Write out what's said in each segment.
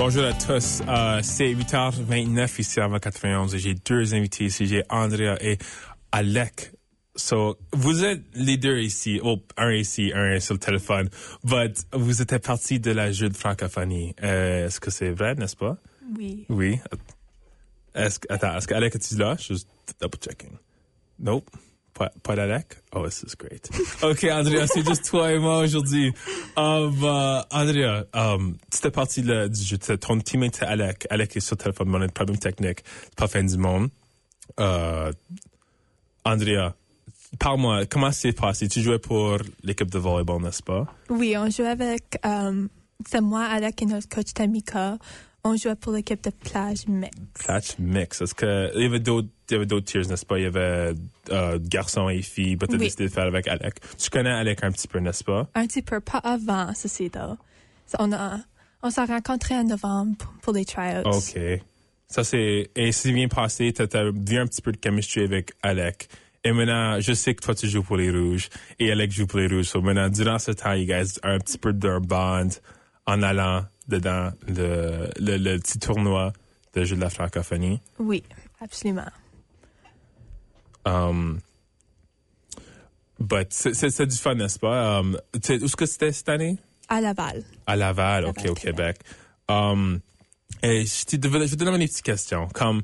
Bonjour à tous. C'est 8h29 ici à 91 et j'ai deux invités ici. J'ai Andrea et Alec. So, vous êtes les deux ici. Oh, un ici, un sur le téléphone. But vous êtes partis de la jeu de francophonie. Est-ce que c'est vrai, n'est-ce pas? Oui. Oui. Est-ce que Alec est-il là? Just double checking. Nope. Pas d'Alec? Oh, this is great. OK, Andrea, c'est juste toi et moi aujourd'hui. Andrea, c'était parti du jeu. Ton teammate, c'est Alec. Alec est sur le téléphone, on a des problèmes techniques. C'est pas fin du monde. Andrea, parle-moi, comment c'est passé? Tu jouais pour l'équipe de volleyball, n'est-ce pas? Oui, on jouait avec, c'est moi, Alec et notre coach Tamika. On jouait pour l'équipe de plage mix. Plage mix. Est-ce que, il y avait d'autres tiers, n'est-ce pas? Il y avait, garçons et filles, mais t'as décidé de faire avec Alec. Tu connais Alec un petit peu, n'est-ce pas? Un petit peu, pas avant, ceci, là. On s'est rencontrés en novembre pour les tryouts. OK. Ça, et c'est bien passé, t'as vu un petit peu de chemistry avec Alec. Et maintenant, je sais que toi, tu joues pour les Rouges, et Alec joue pour les Rouges. So maintenant, durant ce temps, you guys ont un petit peu d'un bond en allant dedans le petit tournoi de jeu de la francophonie. Oui, absolument. But c'est du fun, n'est-ce pas? Où est-ce que c'était cette année? À Laval. À Laval, OK, au Québec. Et je vais te demander une petite question. Comme,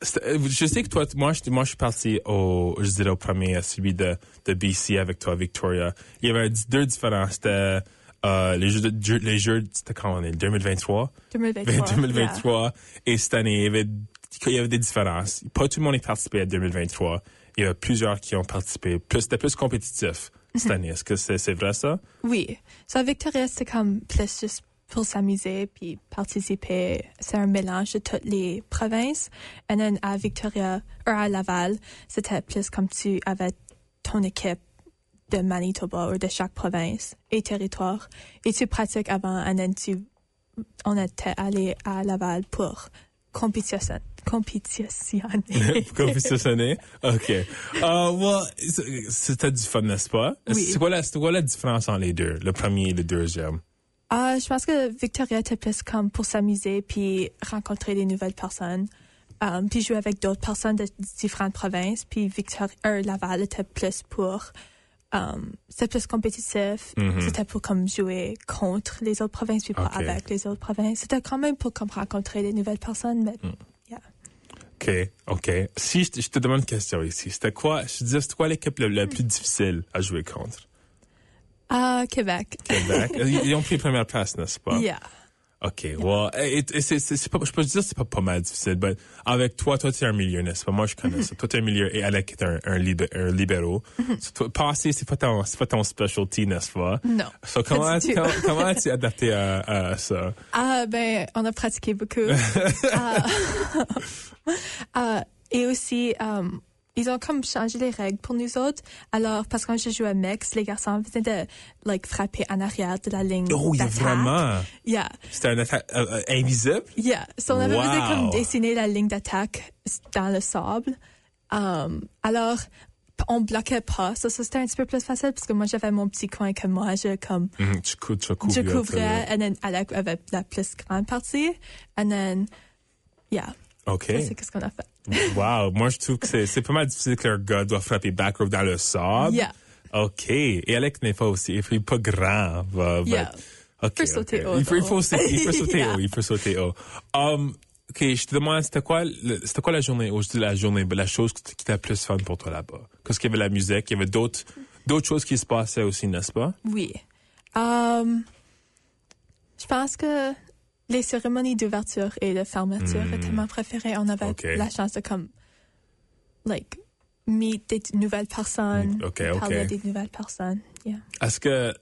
je sais que toi, moi, je suis parti je dirais au premier, celui de BC avec toi, Victoria. Il y avait deux différences. C'était, les jeux, c'était quand on est, 2023? 2023. Yeah. Et cette année, il y avait des différences. Pas tout le monde est participé à 2023. Il y a plusieurs qui ont participé. C'était plus compétitif cette année. Est-ce que c'est vrai, ça? Oui. À Victoria, c'est comme plus juste pour s'amuser puis participer. C'est un mélange de toutes les provinces. Et then à Victoria, ou à Laval, c'était plus comme tu avais ton équipe de Manitoba ou de chaque province et territoire. Et tu pratiques avant, et then on était allé à Laval pour compétitionner. Compétitionner? OK. C'était du fun, n'est-ce pas? Oui. C'est quoi la différence entre les deux, le premier et le deuxième? Je pense que Victoria était plus comme pour s'amuser puis rencontrer des nouvelles personnes. Puis jouer avec d'autres personnes de différentes provinces. Puis Laval était plus pour c'était plus compétitif. Mm-hmm. C'était pour comme jouer contre les autres provinces puis pas avec les autres provinces. C'était quand même pour comme rencontrer des nouvelles personnes, mais yeah. OK. Si je te demande une question ici, c'était quoi l'équipe la plus difficile à jouer contre? Québec. Québec. Ils ont pris première place, n'est-ce pas? Yeah. OK. Well, c'est pas, je peux dire c'est pas mal difficile, mais avec toi, tu es un milieu, n'est-ce pas? Moi, je connais ça. Toi, tu es un milieu et Alec est un libéraux. Passer, c'est pas ton specialty, n'est-ce pas? Non. So, comment as-tu adapté à ça? On a pratiqué beaucoup. Et aussi, ils ont comme changé les règles pour nous autres. Alors, parce que quand je jouais à mix, les garçons faisaient de, frapper en arrière de la ligne d'attaque. Oh, yeah, vraiment? Yeah. C'était un attaque invisible? Yeah. So, on avait besoin comme dessiner la ligne d'attaque dans le sable. Alors, on bloquait pas. Ça, c'était un petit peu plus facile parce que moi, j'avais mon petit coin que moi, je couvrais. Et then, Alec avait la plus grande partie. And then, yeah. OK. Ça, c'est qu'est-ce qu'on a fait. Wow. Moi, je trouve que c'est pas mal difficile qu'un gars doit frapper back row dans le sable. Yeah. OK. Et Alec n'est pas aussi, il est pas grand. Yeah. OK. Il peut sauter haut. Il peut sauter haut. Il peut sauter haut. OK. Je te demande, c'était quoi la journée, la chose qui t'a plus fun pour toi là-bas? Qu'est-ce qu'il y avait la musique? Il y avait d'autres choses qui se passaient aussi, n'est-ce pas? Oui. Je pense que les cérémonies d'ouverture et de fermeture étaient ma préférée. On avait la chance de meet des nouvelles personnes, parler des nouvelles personnes. Yeah. Est-ce que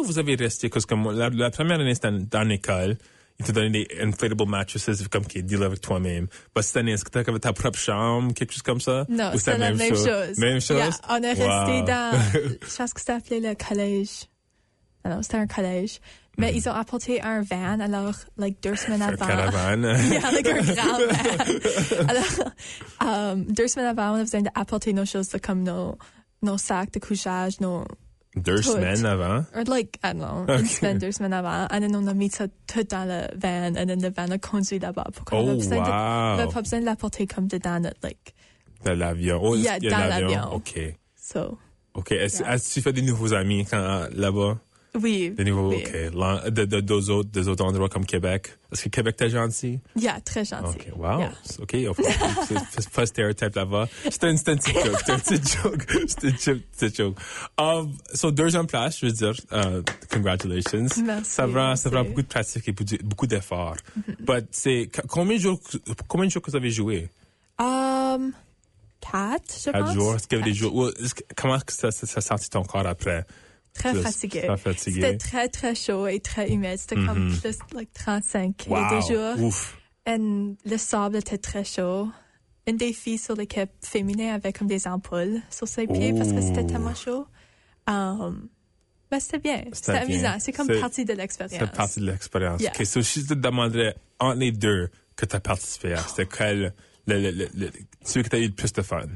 vous avez resté, parce que la première année c'était dans l'école, ils te donnaient des inflatable mattresses comme qui deal avec toi-même. Mais cette année, est-ce que t'avais ta propre chambre, quelque chose comme ça? Non, c'était la même chose. Même chose? Yeah, on est resté dans, je pense que c'était appelé le collège. Alors, c'était un collège. Mais ils ont apporté un van, alors, 2 semaines avant. Un caravane. Yeah, un grand van. Alors, 2 semaines avant, on a besoin d'apporter nos choses, comme nos sacs de couchage, nos 2 semaines avant? Or like, I don't know, une semaine, 2 semaines avant. And then on a mis ça tout dans le van, and then le van a conduit là-bas. Oh, wow. On avait pas besoin de l'apporter comme dedans notre, like... De l'avion. Oh, Yeah, il y a dans l'avion. l'avion. OK. So... OK. Est-ce que tu fais des nouveaux amis là-bas? Oui. Des nouveaux, oui. OK. Des autres endroits comme Québec. Est-ce que Québec t'es gentil? Yeah, très gentil. OK. Wow. Yeah. OK. C'est pas stéréotype là-bas. C'était une petite joke. C'était une petite joke. So, 2e place, je veux dire, congratulations. Merci. Ça prend beaucoup de pratique et beaucoup d'efforts. But c'est, combien de jours que vous avez joué? 4, je 4 pense. jours. Est-ce qu'il y avait des jours? Comment ça sentit ton corps après? Très fatigué. Très fatigué. C'était très, très chaud et très humide. C'était comme plus, like, 35 Wow. et des jours. Ouf. Et le sable était très chaud. Une des filles sur l'équipe féminine avait comme des ampoules sur ses pieds parce que c'était tellement chaud. Mais c'était bien. C'était amusant. C'est comme partie de l'expérience. C'est partie de l'expérience. Yeah. OK, so si je te demanderais entre les deux que tu as participé à, c'était quel celui que tu as eu le plus de fun?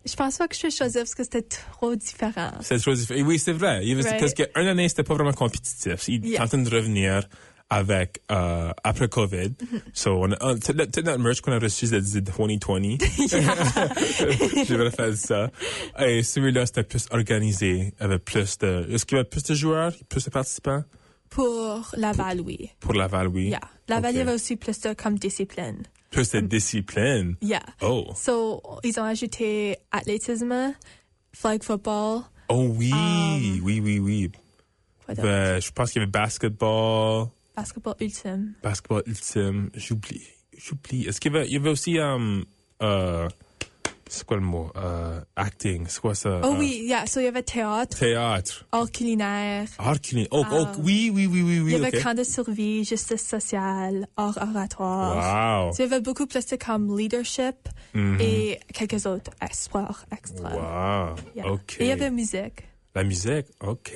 Je pense pas que je vais choisir parce que c'était trop différent. C'est chose différente. Oui, c'est vrai. Right. Parce qu'une année, c'était pas vraiment compétitif. Ils Yeah. tentaient de revenir avec, après COVID. So, toute notre merch qu'on a reçu, c'était 2020. J'ai fait ça. Et celui-là, c'était plus organisé, avec plus de, est-ce qu'il y avait plus de joueurs, plus de participants? Pour Laval, oui. Pour Laval, oui. Yeah. Laval, il y OK. avait aussi plus de comme discipline. Plus de discipline. Yeah. Oh. So, ils ont ajouté athlétisme, flag football. Oh oui, oui. Quoi d'autre? Je pense qu'il y avait basketball Basketball ultime. ultime. J'oublie. Est-ce qu'il y avait aussi, c'est quoi le mot? Acting. C'est quoi ça? Oh oui, yeah. So, il y avait théâtre, Théâtre. art culinaire. Art culinaire. Oh, oui. Il y avait OK. camp de survie, justice sociale, art oratoire. Wow. So, il y avait beaucoup plus de comme leadership et quelques autres sports extra. Wow. Yeah. OK. Et il y avait musique. La musique. OK.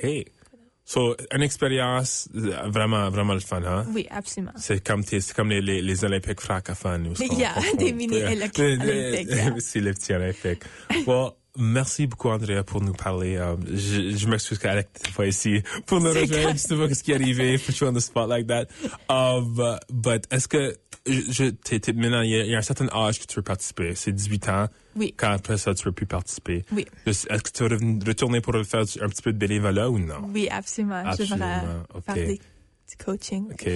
So, une expérience vraiment, vraiment le fun, hein? Oui, absolument. C'est comme les Olympiques francophones. Yeah, des mini-Olympiques. Yeah. C'est les petits Olympiques. Bon, merci beaucoup, Andrea, pour nous parler. Je m'excuse qu'Alec n'était pas ici pour nous rejoindre. Je sais pas ce qui est arrivé. Put you on the spot like that. But est-ce que, maintenant, il y a un certain âge que tu veux participer. C'est 18 ans. Oui. Quand après ça, tu veux plus participer. Oui. Est-ce que tu veux retourner pour faire un petit peu de bénévolat ou non? Oui, absolument. Je Absolument. vais faire du coaching. OK.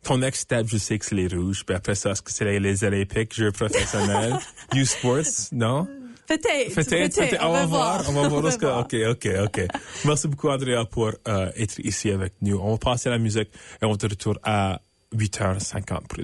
Ton next step, je sais que c'est les rouges. Puis après ça, est-ce que c'est les Olympiques, jeux professionnels? Youth Sports, non? Peut-être. On va voir. OK. Merci beaucoup, Andrea, pour être ici avec nous. On va passer à la musique et on te retourne à 8h50 pour